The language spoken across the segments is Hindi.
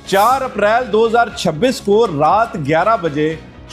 4 अप्रैल 2026 को रात 11 बजे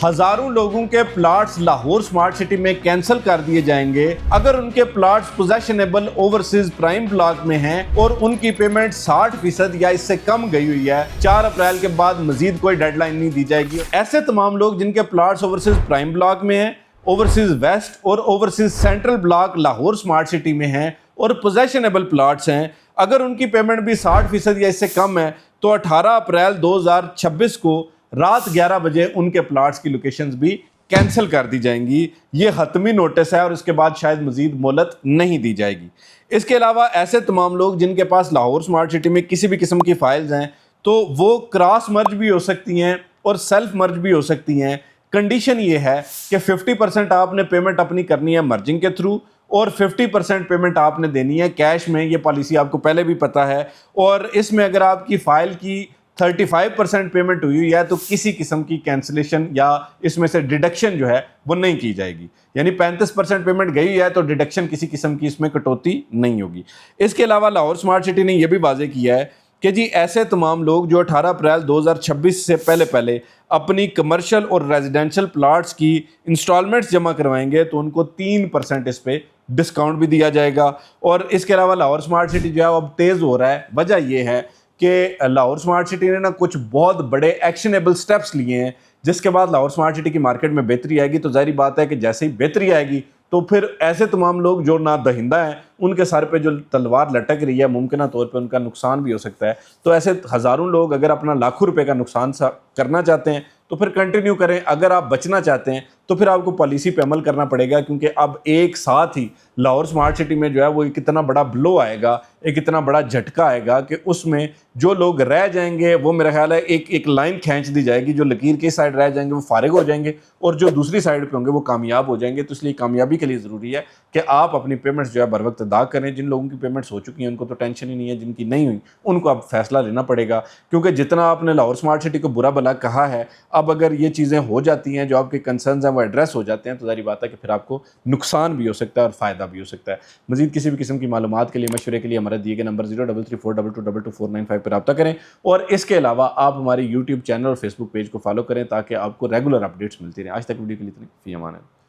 हजारों लोगों के प्लॉट्स लाहौर स्मार्ट सिटी में कैंसिल कर दिए जाएंगे अगर उनके plots possessionable overseas prime block में हैं और उनकी पेमेंट 60% या इससे कम गई हुई है। 4 अप्रैल के बाद मजीद कोई डेडलाइन नहीं दी जाएगी। ऐसे तमाम लोग जिनके प्लॉट्स ओवरसीज प्राइम ब्लॉक में हैं, ओवरसीज वेस्ट और overseas central block Lahore smart city में हैं और पोजेशनेबल प्लॉट्स हैं, अगर उनकी पेमेंट भी 60% या इससे कम है तो 18 अप्रैल 2026 को रात 11 बजे उनके प्लॉट्स की लोकेशंस भी कैंसिल कर दी जाएंगी। ये हतमी नोटिस है और इसके बाद शायद मजीद मोहलत नहीं दी जाएगी। इसके अलावा ऐसे तमाम लोग जिनके पास लाहौर स्मार्ट सिटी में किसी भी किस्म की फाइल्स हैं तो वो क्रॉस मर्ज भी हो सकती हैं और सेल्फ मर्ज भी हो सकती हैं। कंडीशन ये है कि 50% आपने पेमेंट अपनी करनी है मर्जिंग के थ्रू और 50% पेमेंट आपने देनी है कैश में। ये पॉलिसी आपको पहले भी पता है। और इसमें अगर आपकी फ़ाइल की 35% पेमेंट हुई है तो किसी किस्म की कैंसिलेशन या इसमें से डिडक्शन जो है वो नहीं की जाएगी। यानी 35% पेमेंट गई है तो डिडक्शन किसी किस्म की इसमें कटौती नहीं होगी। इसके अलावा लाहौर स्मार्ट सिटी ने यह भी वाजे किया है कि जी ऐसे तमाम लोग जो 18 अप्रैल 2026 से पहले अपनी कमर्शियल और रेजिडेंशियल प्लॉट्स की इंस्टॉलमेंट्स जमा करवाएंगे तो उनको 3% इस पे डिस्काउंट भी दिया जाएगा। और इसके अलावा लाहौर स्मार्ट सिटी जो है अब तेज़ हो रहा है। वजह यह है कि लाहौर स्मार्ट सिटी ने ना कुछ बहुत बड़े एक्शनेबल स्टेप्स लिए हैं, जिसके बाद लाहौर स्मार्ट सिटी की मार्केट में बेहतरी आएगी। तो जाहिर बात है कि जैसे ही बेहतरी आएगी तो फिर ऐसे तमाम लोग जो ना दहिंदा हैं उनके सर पे जो तलवार लटक रही है मुमकिन तौर पे उनका नुकसान भी हो सकता है। तो ऐसे हज़ारों लोग अगर अपना लाखों रुपए का नुकसान करना चाहते हैं तो फिर कंटिन्यू करें। अगर आप बचना चाहते हैं तो फिर आपको पॉलिसी पे अमल करना पड़ेगा, क्योंकि अब एक साथ ही लाहौर स्मार्ट सिटी में जो है वो एक इतना बड़ा ब्लो आएगा, एक इतना बड़ा झटका आएगा कि उसमें जो लोग रह जाएंगे वो मेरा ख्याल है एक लाइन खींच दी जाएगी। जो लकीर की साइड रह जाएंगे वो फारिग हो जाएंगे और जो दूसरी साइड पे होंगे वो कामयाब हो जाएंगे। तो इसलिए कामयाबी के लिए ज़रूरी है कि आप अपनी पेमेंट्स जो है बर वक्त अदा करें। जिन लोगों की पेमेंट्स हो चुकी हैं उनको तो टेंशन ही नहीं है, जिनकी नहीं हुई उनको अब फैसला लेना पड़ेगा। क्योंकि जितना आपने लाहौर स्मार्ट सिटी को बुरा भला कहा है, अब अगर ये चीज़ें हो जाती हैं, जो आपके कंसर्न्स हैं वो एड्रेस हो जाते हैं, तो जारी बात है कि फिर आपको नुकसान भी हो सकता है और फ़ायदा भी हो सकता है। मज़ीद किसी भी किस्म की मालूमात के लिए, मशवरे के लिए हमारे दिए गए नंबर 033422222495 पर रब्ता करें। और इसके अलावा आप हमारे यूट्यूब चैनल और फेसबुक पेज को फॉलो करें ताकि आपको रेगुलर अपडेट्स मिलती रहें। आज तक वीडियो के लिए इतनी, फ़ी अमान है।